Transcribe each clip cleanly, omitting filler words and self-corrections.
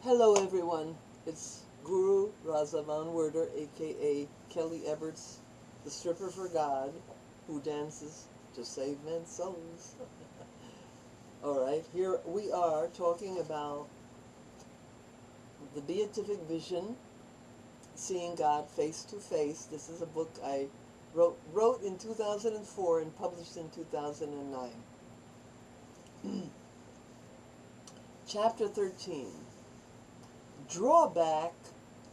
Hello everyone, it's Guru Raza Von Werder, aka Kelly Everts, the stripper for God, who dances to save men's souls. Alright, here we are talking about the beatific vision, seeing God face to face. This is a book I wrote in 2004 and published in 2009. Chapter 13. Drawback,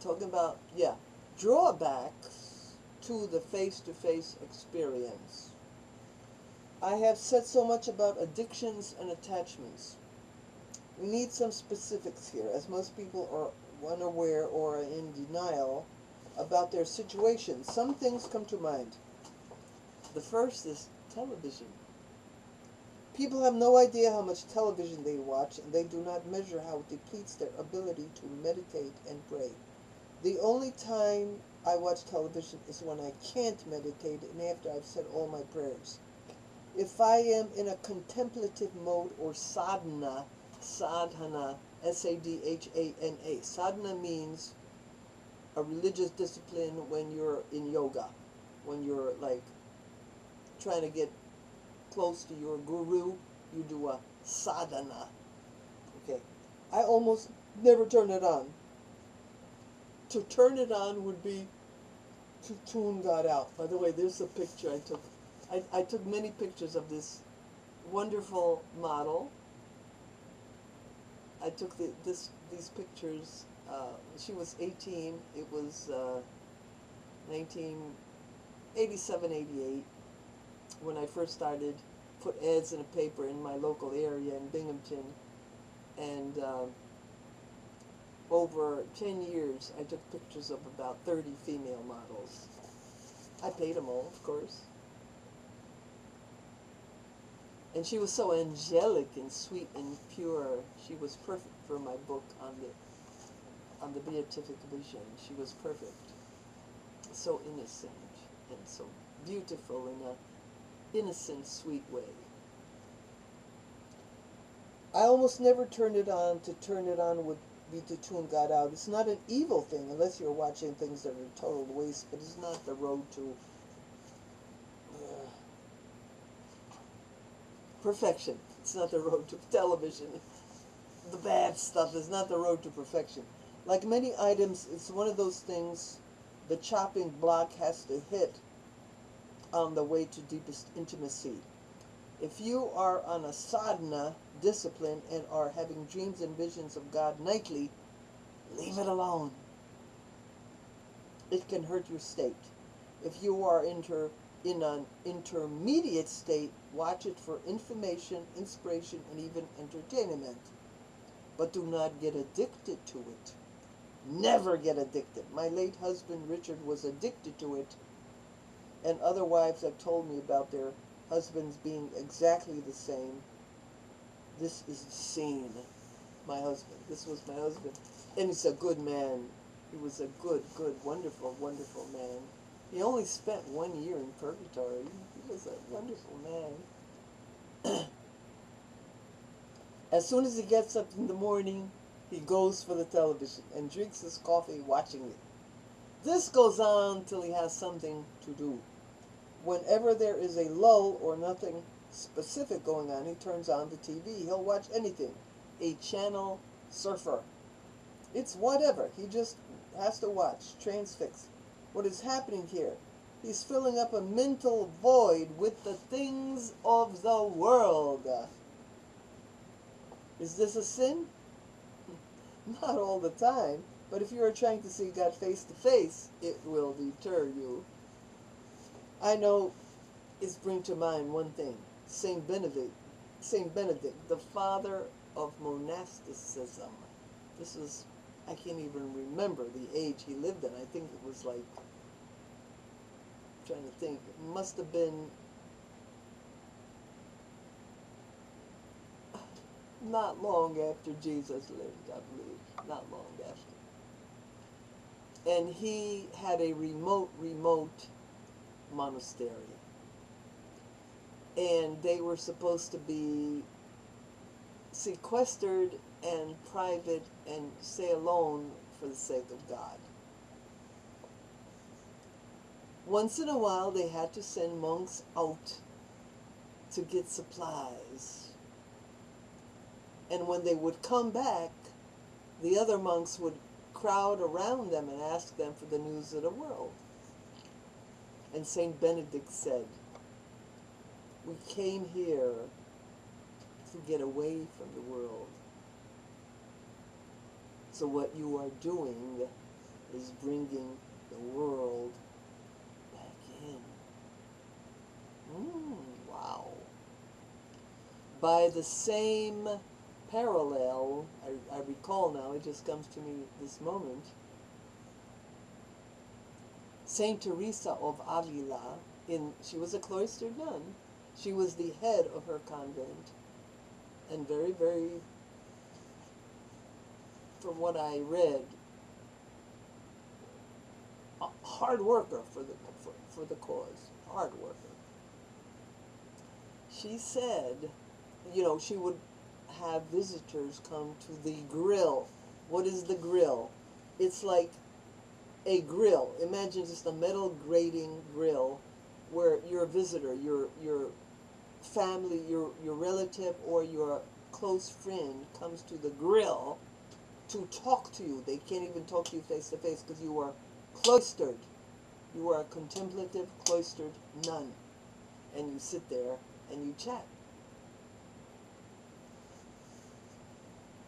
talking about, drawbacks to the face-to-face experience. I have said so much about addictions and attachments. We need some specifics here, as most people are unaware or are in denial about their situation. Some things come to mind. The first is television. People have no idea how much television they watch, and they do not measure how it depletes their ability to meditate and pray. The only time I watch television is when I can't meditate and after I've said all my prayers. If I am in a contemplative mode or sadhana, S-A-D-H-A-N-A, sadhana means a religious discipline when you're in yoga, when you're like trying to get close to your guru, you do a sadhana. Okay, I almost never turn it on. To turn it on would be to tune God out. By the way, there's a picture I took. I took many pictures of this wonderful model. I took these pictures. She was 18. It was 1987, 88. When I first started, put ads in a paper in my local area in Binghamton, and over 10 years I took pictures of about 30 female models. I paid them all, of course. And she was so angelic and sweet and pure. She was perfect for my book on the beatific vision. She was perfect. So innocent and so beautiful in a innocent, sweet way. I almost never turned it on. To turn it on would be to tune God out. It's not an evil thing unless you're watching things that are total waste, but it's not the road to perfection. It's not the road to television. The bad stuff is not the road to perfection. Like many items, it's one of those things the chopping block has to hit on the way to deepest intimacy. If you are on a sadhana discipline and are having dreams and visions of God nightly, leave it alone. It can hurt your state. If you are in an intermediate state, watch it for information, inspiration, and even entertainment. But do not get addicted to it. Never get addicted. My late husband Richard was addicted to it, and other wives have told me about their husbands being exactly the same. This is Scene, my husband. This was my husband. And he's a good man. He was a good, wonderful, wonderful man. He only spent 1 year in purgatory. He was a wonderful man. As soon as he gets up in the morning, he goes for the television and drinks his coffee watching it. This goes on till he has something to do. Whenever there is a lull or nothing specific going on, he turns on the TV. He'll watch anything. A channel surfer. It's whatever. He just has to watch. Transfix. What is happening here? He's filling up a mental void with the things of the world. Is this a sin? Not all the time. But if you are trying to see God face to face, it will deter you. I know it's bring to mind one thing. Saint Benedict, the father of monasticism. This was, I can't even remember the age he lived in. I think it was like, I'm trying to think, it must have been not long after Jesus lived, I believe. Not long after. And he had a remote monastery. And they were supposed to be sequestered and private and stay alone for the sake of God. Once in a while, they had to send monks out to get supplies. And when they would come back, the other monks would crowd around them and ask them for the news of the world. And Saint Benedict said, "We came here to get away from the world. So what you are doing is bringing the world back in." Wow. By the same parallel, I recall now, it just comes to me this moment, Saint Teresa of Avila, she was a cloistered nun. She was the head of her convent, and very, very, from what I read, a hard worker for the cause, hard worker. She said, she would have visitors come to the grill. What is the grill? It's like a grill. Imagine just a metal grating grill where your visitor, your family, your relative, or your close friend comes to the grill to talk to you. They can't even talk to you face to face because you are cloistered. You are a contemplative, cloistered nun. And you sit there and you chat.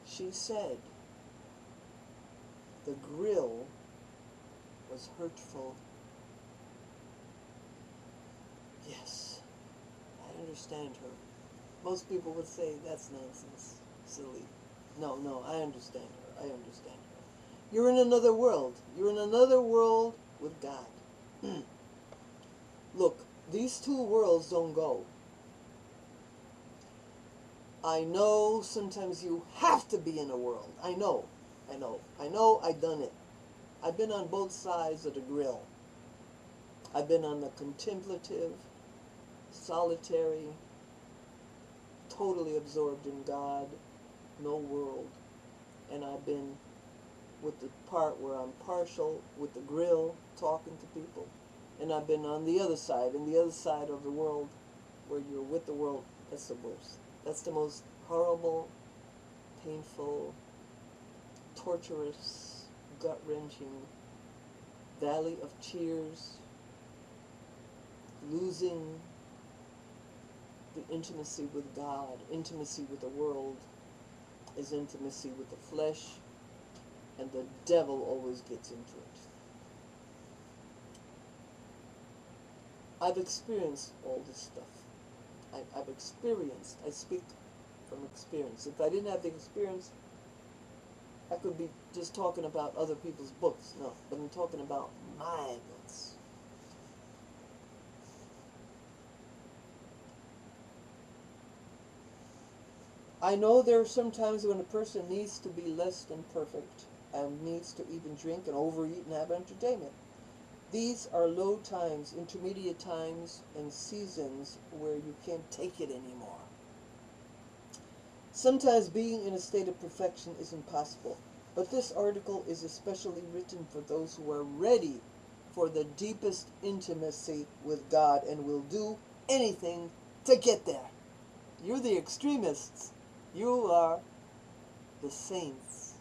She said the grill was hurtful. Yes, I understand her. Most people would say that's nonsense, silly. No, I understand her. I understand her. You're in another world. You're in another world with God. Look, these two worlds don't go. I know sometimes you have to be in a world. I know, I've done it. I've been on both sides of the grill. I've been on the contemplative, solitary, totally absorbed in God, no world. And I've been with the part where I'm partial, with the grill, talking to people. And I've been on the other side, and the other side of the world, where you're with the world. That's the worst. That's the most horrible, painful, torturous, gut-wrenching valley of tears, losing the intimacy with God. Intimacy with the world is intimacy with the flesh, and the devil always gets into it. I've experienced all this stuff. I've experienced. I speak from experience. If I didn't have the experience, I could be just talking about other people's books. No, but I'm talking about my books. I know there are some times when a person needs to be less than perfect and needs to even drink and overeat and have entertainment. These are low times, intermediate times, and seasons where you can't take it anymore. Sometimes being in a state of perfection is impossible, but this article is especially written for those who are ready for the deepest intimacy with God and will do anything to get there. You're the extremists. You are the saints.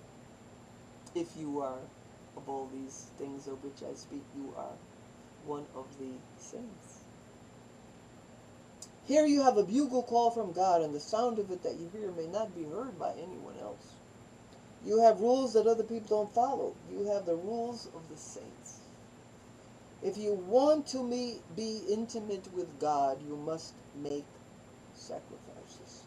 If you are of all these things of which I speak, you are one of the saints. Here you have a bugle call from God, and the sound of it that you hear may not be heard by anyone else. You have rules that other people don't follow. You have the rules of the saints. If you want to be intimate with God, you must make sacrifices.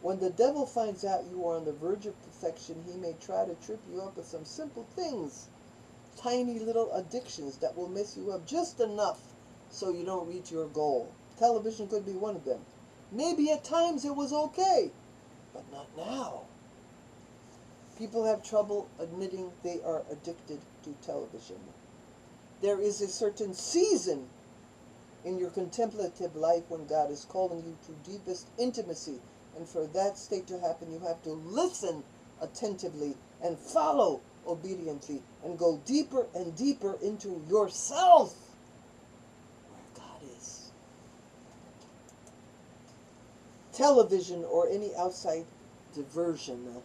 When the devil finds out you are on the verge of perfection, he may try to trip you up with some simple things, tiny little addictions that will mess you up just enough so you don't reach your goal. Television could be one of them. Maybe at times it was okay, but not now. People have trouble admitting they are addicted to television. There is a certain season in your contemplative life when God is calling you to deepest intimacy. And for that state to happen, you have to listen attentively and follow obediently and go deeper and deeper into yourself where God is. Television or any outside diversion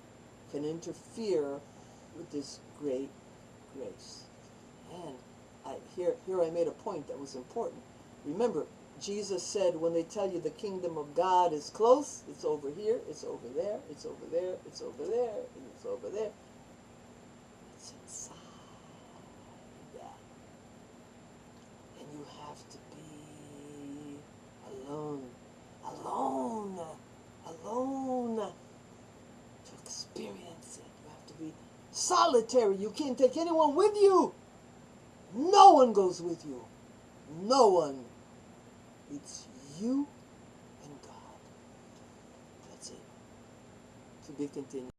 can interfere with this great grace. And here I made a point that was important. Remember, Jesus said, when they tell you the kingdom of God is close, it's over here, it's over there, it's over there, it's over there, and it's over there. It's inside. And you have to be alone, to experience it. You have to be solitary. You can't take anyone with you. No one goes with you. No one. It's you and God. That's it. To be continued.